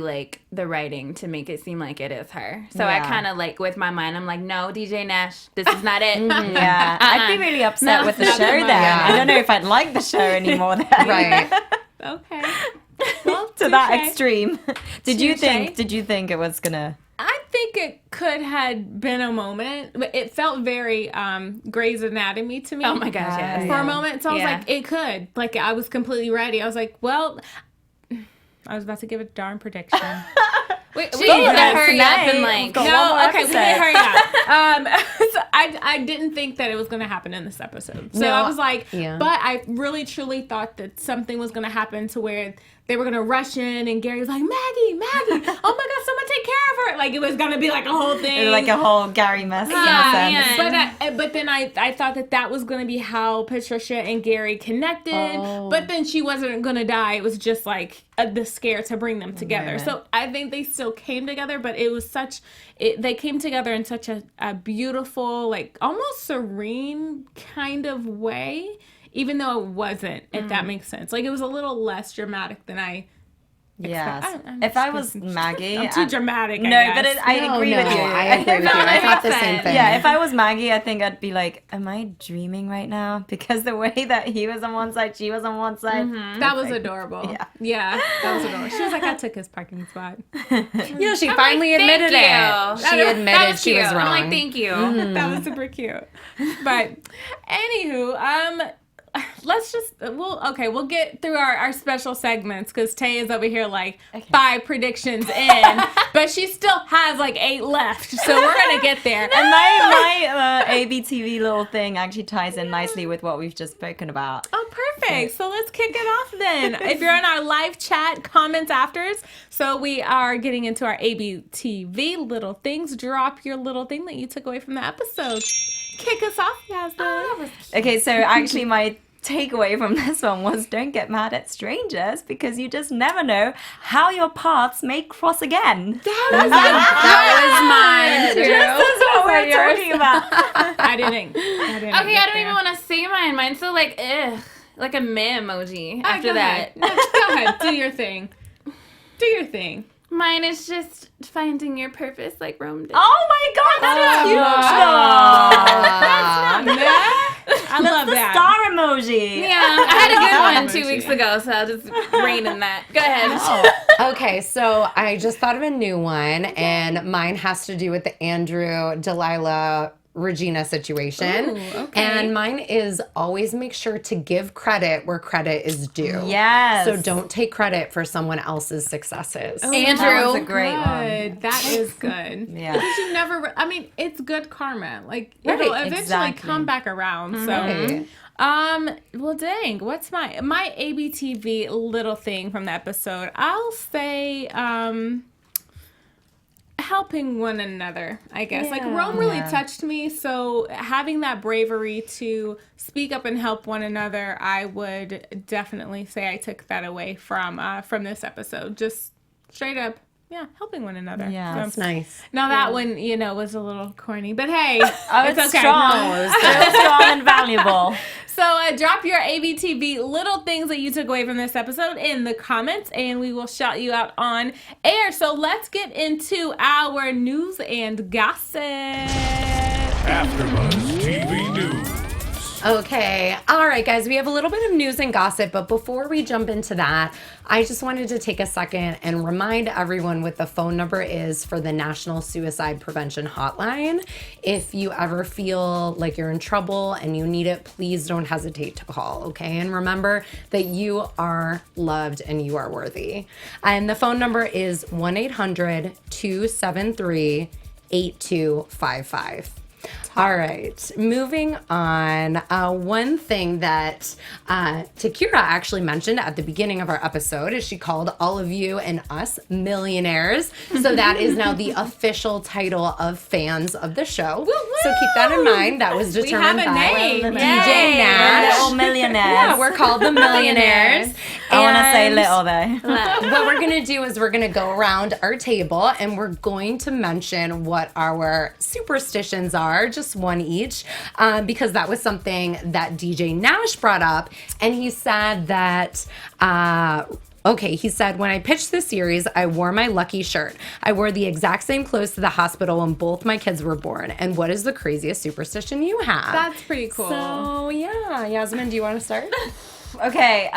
Speaker 5: the writing to make it seem like it is her. So I
Speaker 4: Yeah.
Speaker 5: kind of with my mind, I'm like, no, DJ Nash, this is not it.
Speaker 4: Yeah. I'd be really upset with the show then.
Speaker 3: Yeah.
Speaker 4: I don't know if I'd like the show anymore then.
Speaker 3: Right.
Speaker 1: Okay. Well,
Speaker 4: To that
Speaker 1: touche.
Speaker 4: extreme. Did you
Speaker 1: Touche.
Speaker 4: think it was gonna
Speaker 1: I think it could have been a moment, but it felt very Grey's Anatomy to me.
Speaker 5: Oh my gosh, yes.
Speaker 1: For a moment, so I was
Speaker 5: Yeah.
Speaker 1: like, it could. I was completely ready. I was like, well, I was about to give a darn prediction.
Speaker 5: We need to
Speaker 4: Jesus,
Speaker 5: hurry up and
Speaker 4: tonight. We've got one
Speaker 1: No,
Speaker 4: more
Speaker 1: okay, we
Speaker 4: episode.
Speaker 1: need to hurry up. So I didn't think that it was going to happen in this episode. So
Speaker 3: No,
Speaker 1: I was like,
Speaker 3: yeah.
Speaker 1: but I really truly thought that something was going to happen to where they were going to rush in and Gary was like, Maggie, oh my God, someone take care of her. It was going to be a whole thing.
Speaker 4: It was like a whole Gary mess in a sense.
Speaker 1: But then I thought that was going to be how Patricia and Gary connected. But then she wasn't going to die. It was just the scare to bring them together.
Speaker 4: Right.
Speaker 1: So I think they still came together, but it was they came together in such a beautiful, almost serene kind of way, even though it wasn't, if that makes sense. It was a little less dramatic than I
Speaker 4: Yes.
Speaker 1: I'm
Speaker 4: If I was
Speaker 1: just-
Speaker 4: Maggie,
Speaker 1: I'm too dramatic.
Speaker 4: No,
Speaker 1: I
Speaker 4: but
Speaker 1: guess.
Speaker 4: I agree with you.
Speaker 3: I agree with you. I thought the same thing.
Speaker 4: Yeah, if I was Maggie, I think I'd be like, am I dreaming right now? Because the way that he was on one side, she was on one side.
Speaker 1: That was adorable. Yeah, that was adorable. She was like, I took his parking spot.
Speaker 3: Yeah, she finally admitted
Speaker 5: thank
Speaker 3: it.
Speaker 5: you.
Speaker 3: She
Speaker 5: That
Speaker 3: admitted
Speaker 5: was
Speaker 3: she was
Speaker 5: cute.
Speaker 3: wrong.
Speaker 5: I'm like, thank you.
Speaker 1: That was super cute. But anywho, we'll get through our special segments because Tay is over here like 5 predictions in, but she still has like 8 left, so we're gonna get there.
Speaker 4: And my ABTV little thing actually ties in nicely with what we've just spoken about.
Speaker 1: Oh, perfect. So let's kick it off then. If you're in our live chat, comments afters. So we are getting into our ABTV little things. Drop your little thing that you took away from the episode. Kick us off, Yasmin.
Speaker 4: Okay, so actually my takeaway from this one was don't get mad at strangers because you just never know how your paths may cross again.
Speaker 3: That was mine too.
Speaker 4: That's what we're talking about.
Speaker 1: I didn't.
Speaker 5: Okay, I don't even want to say mine. Mine's so like, ugh. Like a meh emoji after
Speaker 1: Go
Speaker 5: that.
Speaker 1: ahead. No, go ahead. Do your thing. Do your thing.
Speaker 5: Mine is just finding your purpose like Rome did.
Speaker 4: Oh my god, that is huge though.
Speaker 1: I love that.
Speaker 4: Star emoji.
Speaker 5: Yeah, I had a good one 2 weeks ago, so I'll just rein in that. Go ahead.
Speaker 3: Okay, so I just thought of a new one, and mine has to do with the Andrew, Delilah, Regina situation.
Speaker 1: Ooh, okay.
Speaker 3: And mine is always make sure to give credit where credit is due.
Speaker 4: Yes.
Speaker 3: So don't take credit for someone else's successes.
Speaker 5: Andrew.
Speaker 4: That was a great one.
Speaker 1: Good. That is good.
Speaker 4: Yeah.
Speaker 1: Because you never, it's good karma. Like,
Speaker 3: Right,
Speaker 1: it'll eventually
Speaker 4: exactly.
Speaker 1: come back around.
Speaker 3: Right.
Speaker 1: So, well, dang, what's my ABTV little thing from the episode? I'll say, helping one another, I guess. Like, Rome really touched me, so having that bravery to speak up and help one another, I would definitely say I took that away from this episode. Just straight up, helping one another.
Speaker 4: Yeah.
Speaker 1: So,
Speaker 3: That's nice.
Speaker 1: now that one, was a little corny, but hey,
Speaker 4: It's
Speaker 1: okay.
Speaker 4: strong. Still strong and valuable.
Speaker 1: So drop your ABTV little things that you took away from this episode in the comments, and we will shout you out on air. So let's get into our news and gossip.
Speaker 6: AfterBuzz TV News.
Speaker 3: Okay. All right, guys. We have a little bit of news and gossip, but before we jump into that, I just wanted to take a second and remind everyone what the phone number is for the National Suicide Prevention Hotline. If you ever feel like you're in trouble and you need it, please don't hesitate to call, okay? And remember that you are loved and you are worthy. And the phone number is 1-800-273-8255. All right, moving on. One thing that Takira actually mentioned at the beginning of our episode is she called all of you and us millionaires. So that is now the official title of fans of the show. So keep that in mind. That was determined
Speaker 1: have a
Speaker 3: by
Speaker 1: name.
Speaker 3: DJ
Speaker 1: Yay.
Speaker 3: Nash.
Speaker 4: Little millionaires.
Speaker 3: Yeah, we're called the millionaires.
Speaker 4: I want to say
Speaker 3: And
Speaker 4: little though.
Speaker 3: what we're going to do is we're going to go around our table and we're going to mention what our superstitions are, just one each, because that was something that DJ Nash brought up. And he said that, he said, when I pitched this series, I wore my lucky shirt. I wore the exact same clothes to the hospital when both my kids were born. And what is the craziest superstition you have?
Speaker 1: That's pretty cool.
Speaker 3: So, yeah. Yasmin, do you want to start?
Speaker 4: Okay,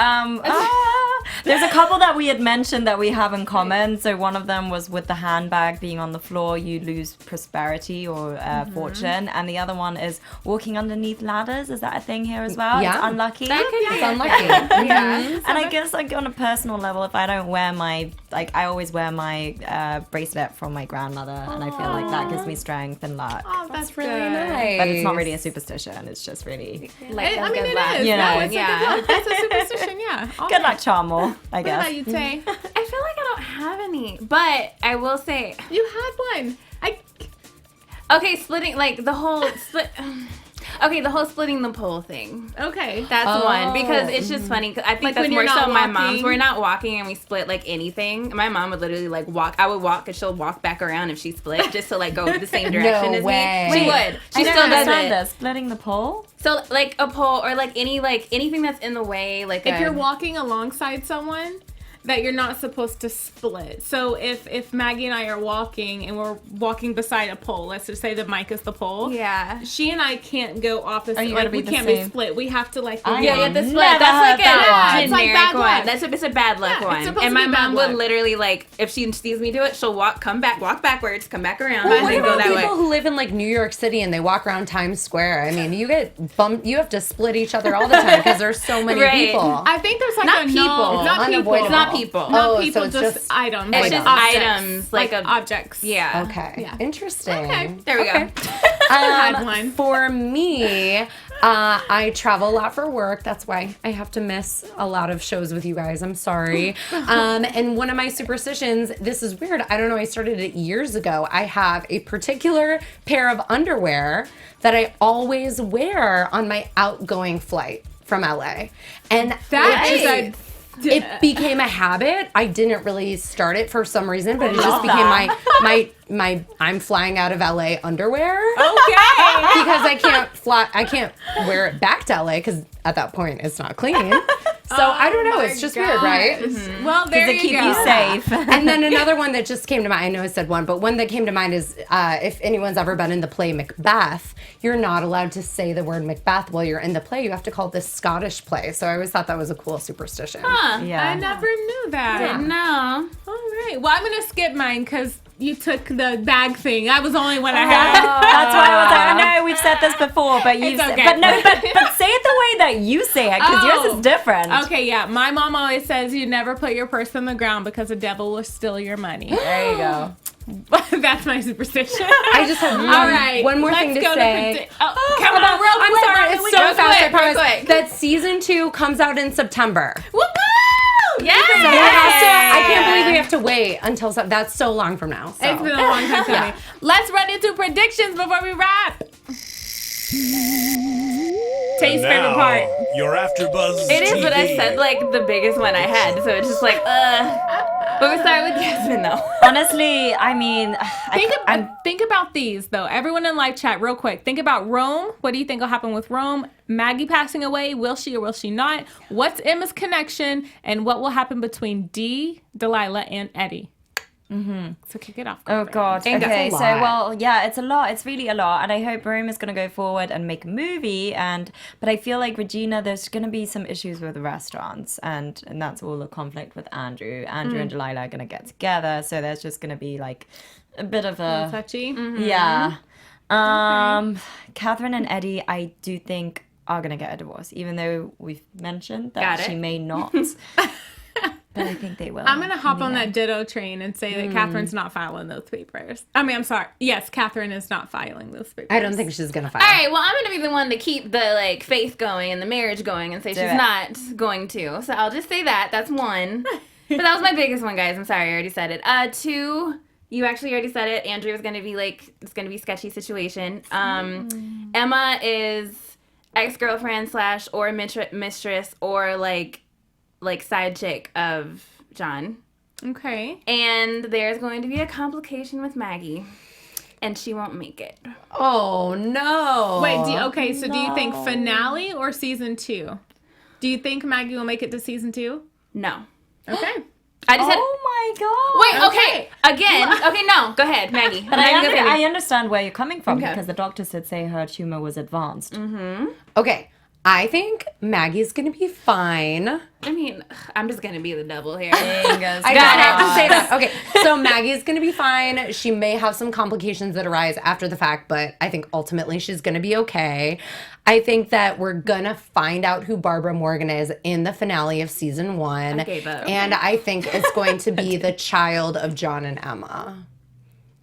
Speaker 4: there's a couple that we had mentioned that we have in common. So one of them was with the handbag being on the floor, you lose prosperity or fortune. And the other one is walking underneath ladders. Is that a thing here as well?
Speaker 3: Yeah.
Speaker 4: It's unlucky.
Speaker 3: It's unlucky.
Speaker 1: Yeah.
Speaker 4: And I guess like on a personal level, if I don't wear my, I always wear my bracelet from my grandmother. And I feel like that gives me strength and luck.
Speaker 1: Oh, that's
Speaker 3: really
Speaker 1: good.
Speaker 3: nice.
Speaker 4: But it's not really a superstition. It's just really
Speaker 5: Like,
Speaker 1: I mean,
Speaker 5: good
Speaker 1: it
Speaker 5: luck.
Speaker 1: is.
Speaker 4: You
Speaker 1: No,
Speaker 4: know.
Speaker 1: it's
Speaker 5: Yeah.
Speaker 1: a good luck. That's a superstition, yeah.
Speaker 4: good luck charm more, I
Speaker 1: What
Speaker 4: guess.
Speaker 1: about you, Tay?
Speaker 5: I feel like I don't have any, but I will say,
Speaker 1: You had one.
Speaker 5: okay, splitting like the whole split. Okay, the whole splitting the pole thing.
Speaker 1: Okay.
Speaker 5: That's one because it's just funny. 'Cause I think
Speaker 1: Like
Speaker 5: that's
Speaker 1: when
Speaker 5: more
Speaker 1: you're
Speaker 5: so
Speaker 1: not
Speaker 5: my
Speaker 1: walking?
Speaker 5: mom's. We're not walking and we split like anything. My mom would literally like walk. I would walk and she'll walk back around if she split just to like go the same direction as
Speaker 3: way.
Speaker 5: me. She
Speaker 3: Wait,
Speaker 5: would. She
Speaker 4: I don't
Speaker 5: still does
Speaker 4: understand
Speaker 5: it.
Speaker 4: this. Splitting the pole?
Speaker 5: So like a pole or like anything that's in the way. Like
Speaker 1: if you're walking alongside someone that you're not supposed to split. So if Maggie and I are walking and we're walking beside a pole, let's just say the mic is the pole.
Speaker 5: Yeah.
Speaker 1: She and I can't go opposite.
Speaker 4: you gotta
Speaker 1: we
Speaker 4: be the
Speaker 1: can't
Speaker 4: same.
Speaker 1: be split. We have to like.
Speaker 5: Yeah, you have to split.
Speaker 4: Never
Speaker 5: That's like
Speaker 4: heard that
Speaker 5: a
Speaker 4: one.
Speaker 1: It's like
Speaker 5: generic
Speaker 1: bad luck.
Speaker 5: one. It's a bad luck
Speaker 1: Yeah, it's
Speaker 5: one.
Speaker 1: supposed
Speaker 5: And
Speaker 1: to
Speaker 5: my
Speaker 1: be bad
Speaker 5: mom would
Speaker 1: luck.
Speaker 5: literally like, if she sees me do it, she'll walk backwards, come back around,
Speaker 3: Well,
Speaker 5: and
Speaker 3: what
Speaker 5: then go
Speaker 3: about
Speaker 5: that
Speaker 3: people
Speaker 5: way.
Speaker 3: who live in like New York City and they walk around Times Square? I mean, you get bumped. You have to split each other all the time because there's so many
Speaker 5: Right.
Speaker 3: people.
Speaker 1: I think there's like
Speaker 5: Not
Speaker 1: a
Speaker 5: people.
Speaker 1: no.
Speaker 5: It's
Speaker 1: not people.
Speaker 3: unavoidable.
Speaker 5: It's not people.
Speaker 1: Not
Speaker 3: Oh,
Speaker 1: people,
Speaker 3: so it's
Speaker 1: just items.
Speaker 5: It's
Speaker 1: like
Speaker 5: just
Speaker 1: objects.
Speaker 5: items, like a-
Speaker 1: objects.
Speaker 5: Yeah.
Speaker 3: Okay.
Speaker 1: Yeah.
Speaker 3: Interesting.
Speaker 1: Okay.
Speaker 5: There we go.
Speaker 1: Had one.
Speaker 3: For me, I travel a lot for work. That's why I have to miss a lot of shows with you guys. I'm sorry. And one of my superstitions, this is weird. I don't know. I started it years ago. I have a particular pair of underwear that I always wear on my outgoing flight from LA. And
Speaker 1: That
Speaker 3: it
Speaker 1: is
Speaker 3: just- it became a habit. I didn't really start it for some reason, but it just became my I'm flying out of LA underwear.
Speaker 1: Okay.
Speaker 3: Because I can't wear it back to LA because at that point it's not clean. So I don't know.
Speaker 1: my
Speaker 3: It's just weird, right?
Speaker 1: Well, there
Speaker 4: Does it
Speaker 1: you
Speaker 4: keep
Speaker 1: go.
Speaker 4: you safe?
Speaker 3: And then another one that just came to mind. I know I said one, but one that came to mind is if anyone's ever been in the play Macbeth, you're not allowed to say the word Macbeth while you're in the play. You have to call it the Scottish play. So I always thought that was a cool superstition.
Speaker 4: Yeah.
Speaker 1: I never knew that.
Speaker 5: No.
Speaker 1: All right. Well, I'm gonna skip mine because you took the bag thing. That was the only one I had.
Speaker 4: That's why I was like, I know we've said this before, but you,
Speaker 1: It's okay.
Speaker 4: but say it the way that you say it, because yours is different.
Speaker 1: Okay, yeah. My mom always says you never put your purse on the ground because the devil will steal your money.
Speaker 4: There you go.
Speaker 1: That's my superstition.
Speaker 3: I just have
Speaker 1: All right.
Speaker 3: one more
Speaker 1: let's
Speaker 3: thing to
Speaker 1: go
Speaker 3: say.
Speaker 1: Come on, real quick.
Speaker 3: I'm sorry, it's so fast. I
Speaker 5: quick,
Speaker 3: promise.
Speaker 5: real quick.
Speaker 3: That season 2 comes out in September.
Speaker 1: Woo-woo!
Speaker 5: Yes.
Speaker 3: So we have to, I can't believe we have to wait until that's so long from now. So.
Speaker 1: It's been a long time coming. Let's run into predictions before we wrap. Tay's favorite part.
Speaker 6: Your AfterBuzz
Speaker 5: It is,
Speaker 6: TV.
Speaker 5: but I said like the biggest one I had, so it's just like, But we start with Yasmin though.
Speaker 4: Honestly, I mean,
Speaker 1: Think about these though. Everyone in live chat, real quick. Think about Rome. What do you think will happen with Rome? Maggie passing away. Will she or will she not? What's Emma's connection? And what will happen between Dee, Delilah, and Eddie? So kick it off.
Speaker 4: Oh God.
Speaker 3: That's
Speaker 4: Okay.
Speaker 3: a
Speaker 4: So
Speaker 3: lot.
Speaker 4: yeah, it's a lot. It's really a lot, and I hope Rome is gonna go forward and make a movie. But I feel like Regina, there's gonna be some issues with the restaurants, and that's all the conflict with Andrew. Andrew and Delilah are gonna get together, so there's just gonna be like a bit of a
Speaker 1: Touchy.
Speaker 4: yeah. Catherine and Eddie, I do think are gonna get a divorce, even though we've mentioned that
Speaker 5: Got it.
Speaker 4: she may not. But I think they will.
Speaker 1: I'm going to hop on that ditto train and say that Catherine's not filing those papers. I mean, I'm sorry. Yes, Catherine is not filing those papers.
Speaker 3: I don't think she's gonna fight.
Speaker 5: All right, well, I'm gonna be the one to keep the like faith going and the marriage going and say she's
Speaker 4: it.
Speaker 5: not going to. So I'll just say that. That's one. But that was my biggest one, guys. I'm sorry, I already said it. Two, you actually already said it. Andrew was gonna be like, it's gonna be a sketchy situation. Emma is ex-girlfriend / or mistress or like side chick of John.
Speaker 1: Okay.
Speaker 5: And there's going to be a complication with Maggie. And she won't make it.
Speaker 3: Oh no.
Speaker 1: Wait, do you think finale or season 2? Do you think Maggie will make it to season 2?
Speaker 5: No.
Speaker 1: Okay.
Speaker 5: I just said.
Speaker 4: Oh my God.
Speaker 5: Wait, okay. Again. Okay, no. Go ahead, Maggie.
Speaker 4: But I understand where you're coming from,
Speaker 5: Okay.
Speaker 4: because the doctors did say her tumor was advanced.
Speaker 3: Okay. I think Maggie's gonna be fine.
Speaker 5: I mean, I'm just going to be the devil here.
Speaker 3: I just have to say that. Okay, so Maggie's gonna be fine. She may have some complications that arise after the fact, but I think ultimately she's gonna be okay. I think that we're gonna find out who Barbara Morgan is in the finale of season 1.
Speaker 5: Okay, but-
Speaker 3: And I think it's going to be the child of John and Emma.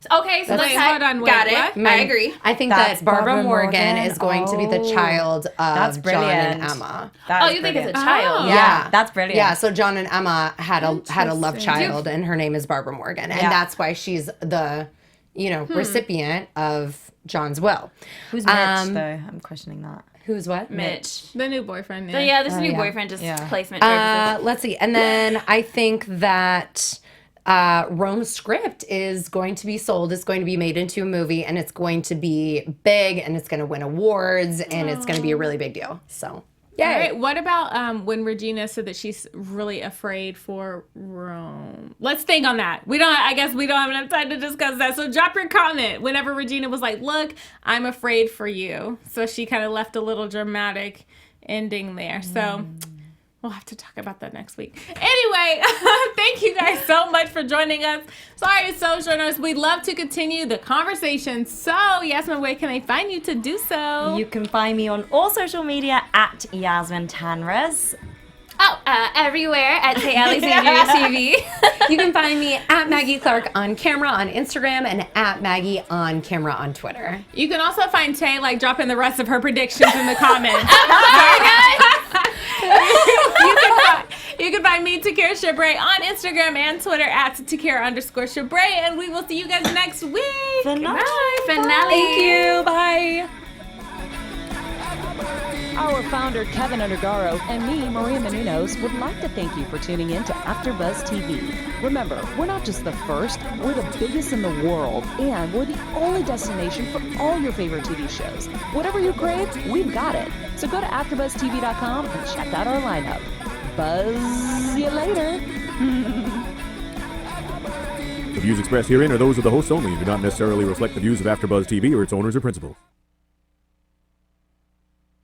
Speaker 5: Okay, so let's
Speaker 1: hold on, wait,
Speaker 5: got it.
Speaker 1: what?
Speaker 5: I agree.
Speaker 3: I think
Speaker 4: That's
Speaker 3: that Barbara
Speaker 4: Barbara
Speaker 3: Morgan
Speaker 4: Morgan?
Speaker 3: is going to be the
Speaker 4: Oh.
Speaker 3: child of
Speaker 4: That's
Speaker 3: John and
Speaker 4: brilliant.
Speaker 3: Emma.
Speaker 5: Oh, you think it's a child?
Speaker 4: Yeah, that's brilliant.
Speaker 3: Yeah, so John and Emma had a love
Speaker 1: Interesting.
Speaker 3: child, and her name is Barbara Morgan, and
Speaker 4: Yeah.
Speaker 3: that's why she's the, recipient of John's will.
Speaker 4: Who's Mitch, though? I'm questioning that.
Speaker 3: Who's what?
Speaker 5: Mitch.
Speaker 1: The new boyfriend.
Speaker 5: So yeah, this new
Speaker 4: yeah.
Speaker 5: boyfriend just
Speaker 4: Yeah.
Speaker 5: placement purposes.
Speaker 3: Let's see, and then I think that Rome's script is going to be sold. It's going to be made into a movie, and it's going to be big, and it's going to win awards, and it's going to be a really big deal. So. Yay.
Speaker 1: All right. What about when Regina said that she's really afraid for Rome? Let's think on that. I guess we don't have enough time to discuss that. So drop your comment whenever Regina was like, look, I'm afraid for you. So she kind of left a little dramatic ending there. So we'll have to talk about that next week. Anyway, thank you guys so much for joining us. Sorry, Sojourners. We'd love to continue the conversation. So, Yasmin, where can they find you to do so?
Speaker 4: You can find me on all social media at Yasmin Tanres.
Speaker 5: Everywhere at Tay Alexandria TV.
Speaker 3: You can find me at Maggie Clark on camera on Instagram and at Maggie on camera on Twitter.
Speaker 1: You can also find Tay dropping the rest of her predictions in the comments. You can find me, Takira Shabrae, on Instagram and Twitter at Takira_Shabrae, and we will see you guys next week.
Speaker 4: Finale.
Speaker 3: Thank you. Bye.
Speaker 2: Our founder, Keven Undergaro, and me, Maria Menounos, would like to thank you for tuning in to AfterBuzz TV. Remember, we're not just the first, we're the biggest in the world, and we're the only destination for all your favorite TV shows. Whatever you crave, we've got it. So go to AfterBuzzTV.com and check out our lineup. Buzz you later.
Speaker 6: The views expressed herein are those of the hosts only and do not necessarily reflect the views of AfterBuzz TV or its owners or principals.